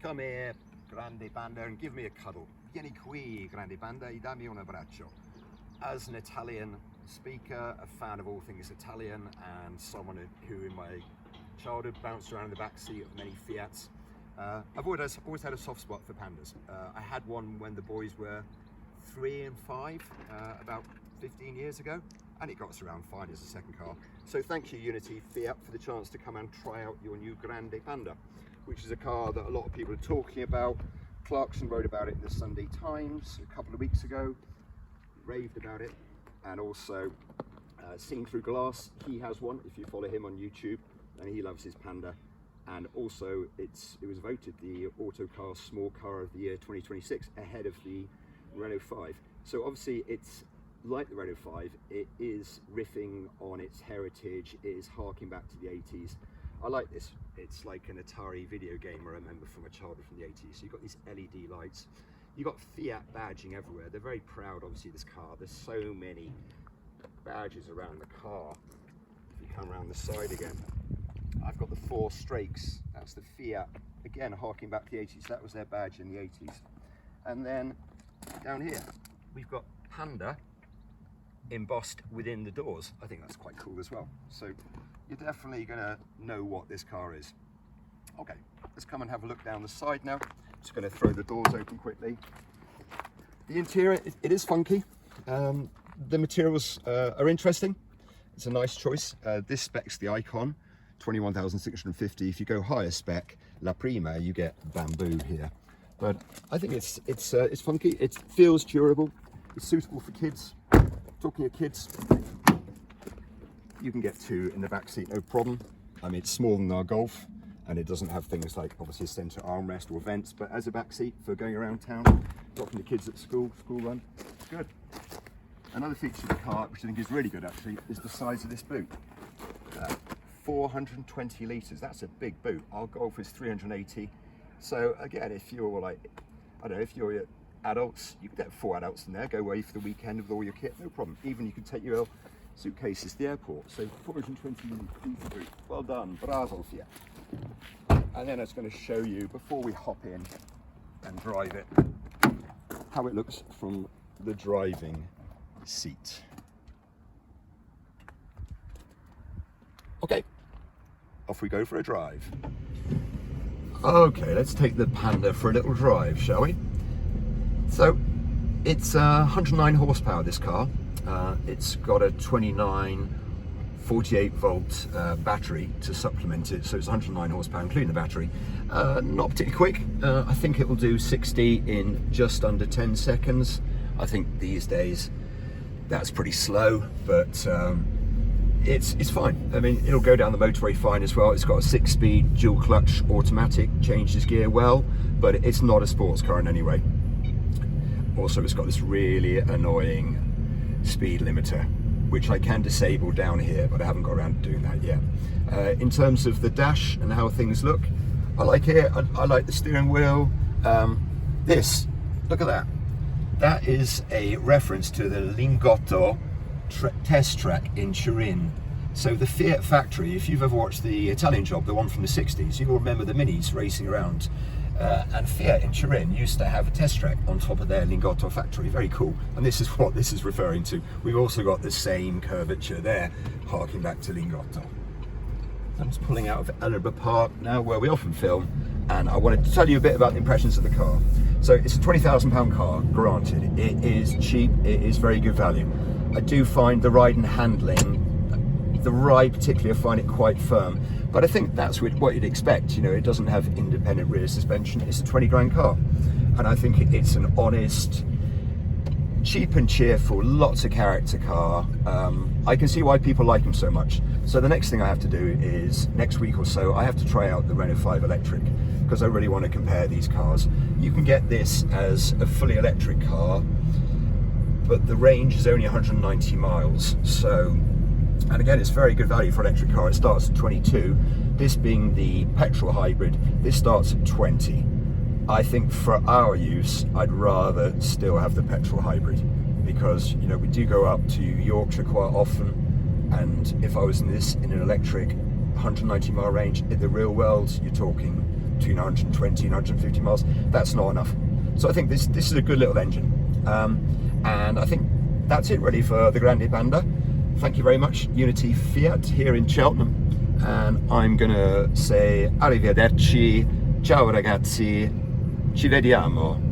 Come here, Grande Panda, and give me a cuddle. Vieni qui, Grande Panda, e dammi un abbraccio. As an Italian speaker, a fan of all things Italian, and someone who in my childhood bounced around in the back seat of many Fiats, I've always had a soft spot for Pandas. I had one when the boys were 3 and 5, about 15 years ago, and it got us around fine as a second car. So thank you, Unity Fiat, for the chance to come and try out your new Grande Panda, which is a car that a lot of people are talking about. Clarkson wrote about it in the Sunday Times a couple of weeks ago, raved about it, and also Seen Through Glass, he has one if you follow him on YouTube, and he loves his Panda. And also it was voted the Autocar Small Car of the Year 2026, ahead of the Renault 5. So obviously it's like the Renault 5, it is riffing on its heritage, it is harking back to the 80s. I like this. It's like an Atari video game I remember from my childhood from the 80s. So you've got these LED lights, you've got Fiat badging everywhere. They're very proud, obviously, of this car. There's so many badges around the car. If you come around the side again, I've got the 4 Strakes. That's the Fiat, again harking back to the 80s. That was their badge in the 80s. And then down here we've got Panda embossed within the doors. I think that's quite cool as well. So you're definitely gonna know what this car is. Okay, let's come and have a look down the side now. Just gonna throw the doors open quickly. The interior, it is funky. The materials are interesting. It's a nice choice. This spec's the Icon, 21,650. If you go higher spec, La Prima, you get bamboo here. But I think it's funky. It feels durable. It's suitable for kids. Talking of kids, you can get 2 in the back seat, no problem. I mean, it's smaller than our Golf, and it doesn't have things like obviously a centre armrest or vents, but as a back seat for going around town, dropping the kids at school run, it's good. Another feature of the car, which I think is really good actually, is the size of this boot. 420 litres, that's a big boot. Our Golf is 380. So again, if you're like, I don't know, if you're adults, you can get 4 adults in there, go away for the weekend with all your kit, no problem. Even you can take your suitcases to the airport. So 420 litre boot, well done, bravo Fiat. And then I was going to show you, before we hop in and drive it, how it looks from the driving seat. Okay, off we go for a drive. Okay, let's take the Panda for a little drive, shall we? So, it's 109 horsepower, this car. It's got a 29 48 volt battery to supplement it, so it's 109 horsepower including the battery. Not particularly quick. I think it will do 60 in just under 10 seconds. I think these days that's pretty slow, but it's fine. I mean, it'll go down the motorway fine as well. It's got a 6-speed dual clutch automatic, changes gear well, but it's not a sports car in any way. Also, it's got this really annoying speed limiter, which I can disable down here, but I haven't got around to doing that yet. In terms of the dash and how things look, I like it. I like the steering wheel. Look at that. That is a reference to the Lingotto test track in Turin. So the Fiat factory, if you've ever watched the Italian Job, the one from the 60s, you'll remember the Minis racing around. And Fiat in Turin used to have a test track on top of their Lingotto factory. Very cool. And this is what this is referring to. We've also got the same curvature there, harking back to Lingotto. I'm just pulling out of Ellerbe Park now, where we often film, and I wanted to tell you a bit about the impressions of the car. So it's a £20,000 car, granted. It is cheap, it is very good value. I do find the ride and handling, the ride particularly, I find it quite firm. But I think that's what you'd expect. You know, it doesn't have independent rear suspension. It's a 20 grand car. And I think it's an honest, cheap and cheerful, lots of character car. I can see why people like them so much. So the next thing I have to do is, next week or so, I have to try out the Renault 5 electric, because I really want to compare these cars. You can get this as a fully electric car, but the range is only 190 miles. So, and again, it's very good value for an electric car. It starts at 22. This being the petrol hybrid, this starts at 20. I think for our use, I'd rather still have the petrol hybrid, because, you know, we do go up to Yorkshire quite often, and if I was in an electric 190 mile range, in the real world, you're talking between 120 and 150 miles. That's not enough. So I think this is a good little engine. And I think that's it really for the Grande Panda. Thank you very much, Unity Fiat here in Cheltenham. And I'm gonna say arrivederci, ciao ragazzi, ci vediamo.